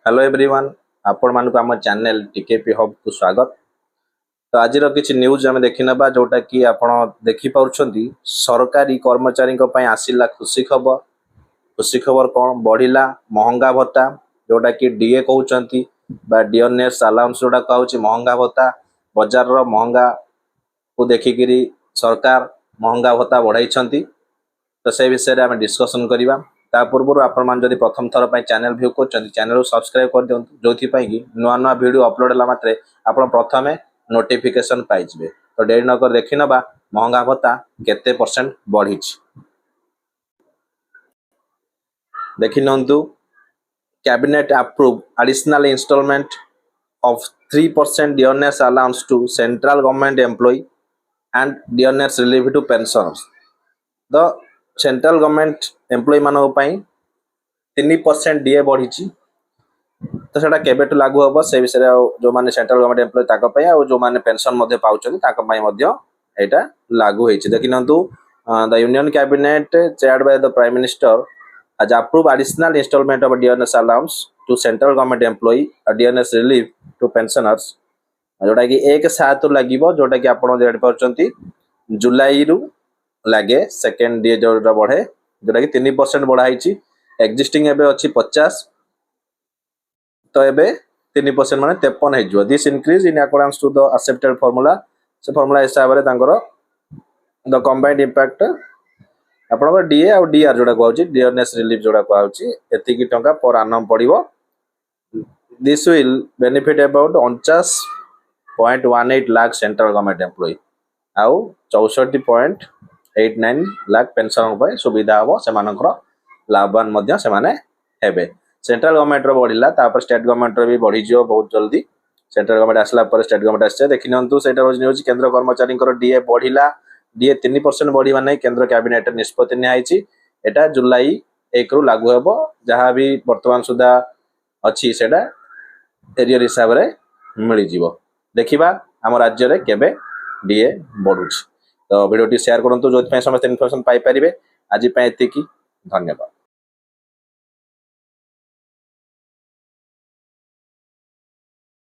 Hello everyone आपण मानक आम चैनल टीकेपी हब को स्वागत। तो आज किसी न्यूज आम देखी ना जोटा कि आपण देखि पाउछंती सरकारी कर्मचारी आसिला खुशी खबर कौन बढ़िला महंगा भत्ता जोटा कि डीए कहउचंती बा डियरनेस अलाउंस जोटा कहउची महंगा भत्ता बाजार रो महंगा को देखिकी सरकार महंगा भत्ता बढ़ाई। तो से विषय में आम डिस्कसन करवा ता पूर्व आपण मान जदि प्रथम थर पर चैनल व्यू कर चैनल सब्सक्राइब कर दिखाँ जो कि नुआ नुआ वीडियो अपलोड है मात्रे आप प्रथम नोटिफिकेशन पाइबे। तो डेरी नक देखी ना महंगा भत्ता केते परसेंट बढ़ी देखी नंतु। Cabinet approve additional installment of 3% dearness allowance to central government employee and dearness relief to pensioners। the central government employee मानक 3% डीए बढ़ी तो सेटा केबेटु लागू हम से विषय जो माने सेंट्रल गवर्नमेंट एम्प्लॉय ताक पय आ जो माने पेंशन मध्ये पाउछन ताक पय मध्ये एटा लागू होइछि। देखिनंतु the union cabinet chaired by the prime minister has approved additional installment of dearness allowance to central government employee dearness relief to pensioners जोटा कि 1/7 लागिबो जोटा कि आपण जानि परचंती जुलाई रु लागे सेकंड डे जोटा बढ़े जोटा कि 3% बढ़ाइछि। एक्जिस्टिंग एबे अछि 50 तो एबे 3% माने 53 हे जो this increase in according to the accepted formula से फार्मूला हिसाब रे तांकर द कंबाइंड इंपैक्ट आपन डीए और डीआर जोटा कहउची डियरनेस रिलीफ जोटा कहउची एति की टंका पर आनम पड़िबो। This will benefit about 49.18 lakh central government employ आउ 64.89 लाख पेंशन पर सुविधा हो से मानकर लाभवान मध्य से माने हेबे। सेंट्रल गवर्नमेंट रो बढ़िला तापर स्टेट गवर्नमेंट रो भी बढ़ी जियो बहुत जल्दी। सेंट्रल गवर्नमेंट आसला पर स्टेट गवर्नमेंट आसे देखिनंतु सेटा रोज न्यूज केंद्र कर्मचारी डीए बढ़िला डीए 3% बढ़िबा नै केंद्र कैबिनेट निष्पत्ति नियाइछि। एटा जुलाई 1 रु लागू हेबो जहां भी वर्तमान सुधा अछि सेटा एरियर हिसाब रे मिली जिवो। देखिबा हम राज्य रे केबे डीए बढ़ुछि। तो वीडियो टी शेयर करंतु जोथि समस्त इन्फॉर्मेशन पाई परिबे। आज पय एतिकी धन्यवाद।